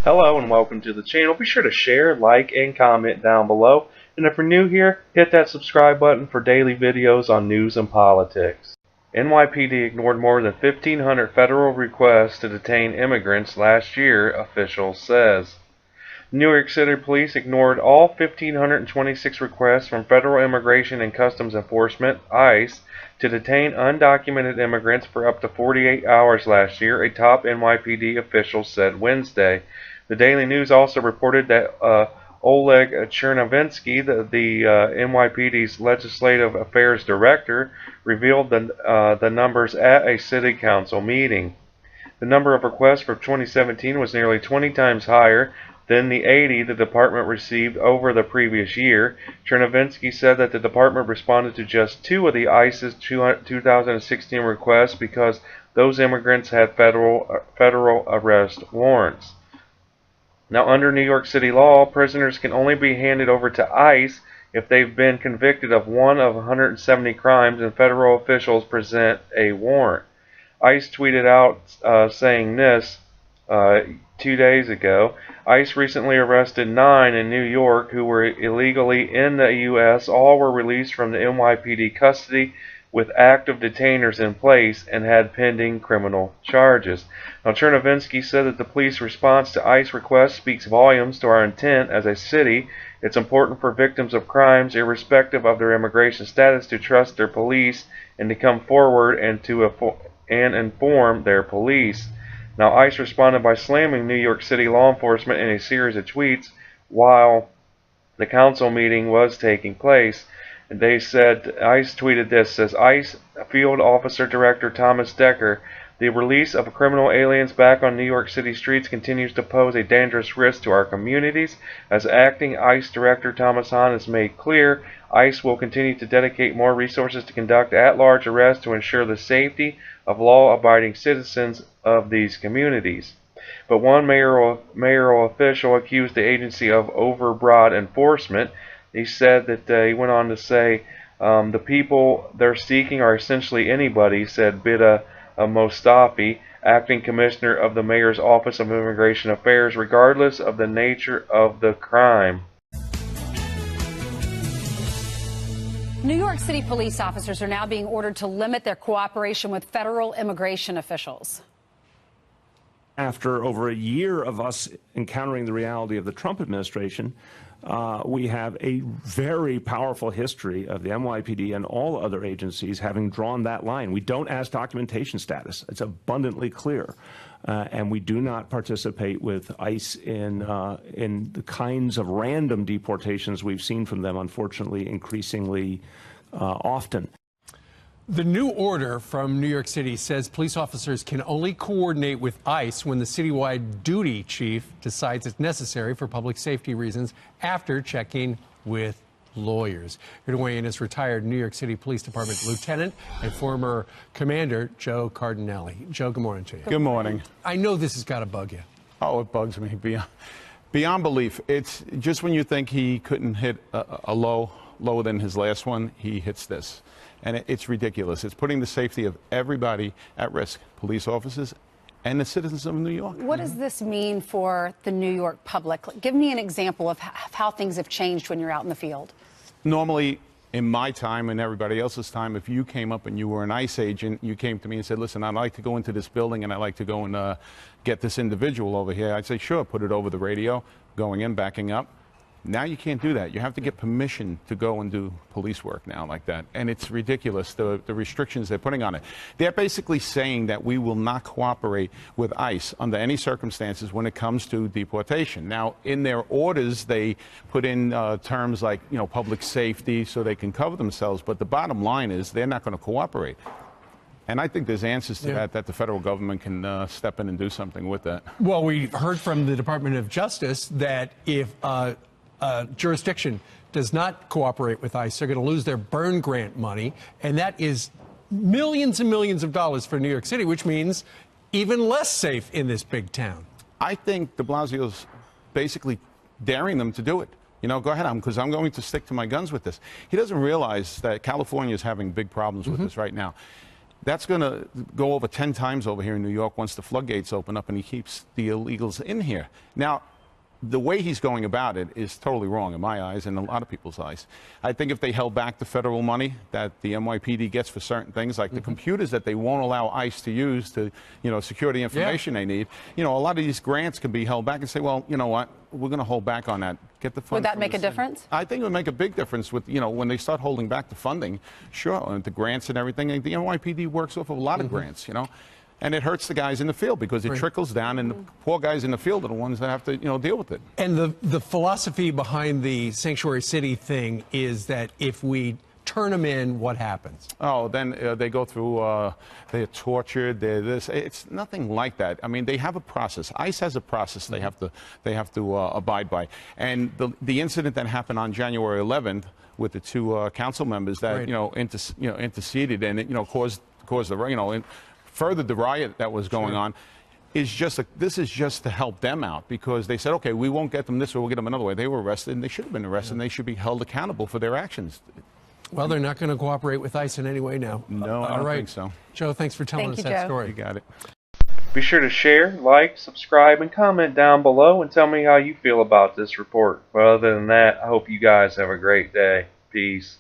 Hello and welcome to the channel. Be sure to share, like, and comment down below. And if you're new here, hit that subscribe button for daily videos on news and politics. NYPD ignored more than 1,500 federal requests to detain immigrants last year, officials says. New York City Police ignored all 1,526 requests from Federal Immigration and Customs Enforcement, ICE, to detain undocumented immigrants for up to 48 hours last year, a top NYPD official said Wednesday. The Daily News also reported that Oleg Chernovinsky, the NYPD's Legislative Affairs Director, revealed the numbers at a city council meeting. The number of requests for 2017 was nearly 20 times higher than the 80 the department received over the previous year. Chernovinsky said that the department responded to just 2 of the ICE's 2016 requests because those immigrants had federal arrest warrants. Now, under New York City law, prisoners can only be handed over to ICE if they've been convicted of one of 170 crimes and federal officials present a warrant. ICE tweeted out saying this 2 days ago. ICE recently arrested 9 in New York who were illegally in the U.S. All were released from the NYPD custody with active detainers in place and had pending criminal charges. Now, Chernovinsky said that the police response to ICE requests speaks volumes to our intent as a city. It's important for victims of crimes, irrespective of their immigration status, to trust their police and to come forward and inform their police. Now, ICE responded by slamming New York City law enforcement in a series of tweets while the council meeting was taking place. And they said, ICE tweeted this, says ICE Field Officer Director Thomas Decker, the release of criminal aliens back on New York City streets continues to pose a dangerous risk to our communities. As acting ICE Director Thomas Hahn has made clear, ICE will continue to dedicate more resources to conduct at-large arrests to ensure the safety of law-abiding citizens of these communities. But one mayoral official accused the agency of overbroad enforcement. He said that he went on to say the people they're seeking are essentially anybody, said Bida Mostafi, acting commissioner of the mayor's Office of Immigration Affairs, regardless of the nature of the crime. New York City police officers are now being ordered to limit their cooperation with federal immigration officials. After over a year of us encountering the reality of the Trump administration, we have a very powerful history of the NYPD and all other agencies having drawn that line. We don't ask documentation status. It's abundantly clear. And we do not participate with ICE in the kinds of random deportations we've seen from them, unfortunately, increasingly often. The new order from New York City says police officers can only coordinate with ICE when the citywide duty chief decides it's necessary for public safety reasons after checking with lawyers. Here to weigh in is retired New York City Police Department Lieutenant and former Commander Joe Cardinelli. Joe, good morning to you. Good morning. I know this has got to bug you. Oh, it bugs me beyond belief. It's just when you think he couldn't hit a lower than his last one, he hits this. And it's ridiculous. It's putting the safety of everybody at risk, police officers and the citizens of New York. What does this mean for the New York public? Give me an example of how things have changed when you're out in the field. Normally, in my time and everybody else's time, if you came up and you were an ICE agent, you came to me and said, listen, I'd like to go into this building and I'd like to go and get this individual over here. I'd say, sure, put it over the radio, going in, backing up. Now you can't do that. You have to get permission to go and do police work now like that. And it's ridiculous, the restrictions they're putting on it. They're basically saying that we will not cooperate with ICE under any circumstances when it comes to deportation. Now, in their orders, they put in terms like, you know, public safety so they can cover themselves. But the bottom line is they're not going to cooperate. And I think there's answers to that the federal government can step in and do something with that. Well, we heard from the Department of Justice that if jurisdiction does not cooperate with ICE, they're going to lose their burn grant money, and that is millions and millions of dollars for New York City, which means even less safe in this big town. I think de Blasio's basically daring them to do it. You know, go ahead, because I'm going to stick to my guns with this. He doesn't realize that California is having big problems with this right now. That's going to go over 10 times over here in New York once the floodgates open up and he keeps the illegals in here. Now, the way he's going about it is totally wrong in my eyes and a lot of people's eyes. I think if they held back the federal money that the NYPD gets for certain things, like the computers that they won't allow ICE to use to, secure the information they need, a lot of these grants can be held back and say, well, you know what, we're going to hold back on that. Get the funds. Would that make a difference? I think it would make a big difference with, when they start holding back the funding, sure, and the grants and everything. The NYPD works off of a lot of grants, And it hurts the guys in the field because it trickles down, and the poor guys in the field are the ones that have to, deal with it. And the philosophy behind the sanctuary city thing is that if we turn them in, what happens? Oh, then they go through, they're tortured, they're this. It's nothing like that. I mean, they have a process. ICE has a process they have to abide by. And the incident that happened on January 11th with the two council members that, interceded and it, caused the, furthered the riot that was going on, this is just to help them out because they said, okay, we won't get them this way, we'll get them another way. They were arrested, and they should have been arrested, and they should be held accountable for their actions. Well, they're not going to cooperate with ICE in any way now. No, I don't think so. Joe, thanks for telling us that story. You got it. Be sure to share, like, subscribe, and comment down below and tell me how you feel about this report. But other than that, I hope you guys have a great day. Peace.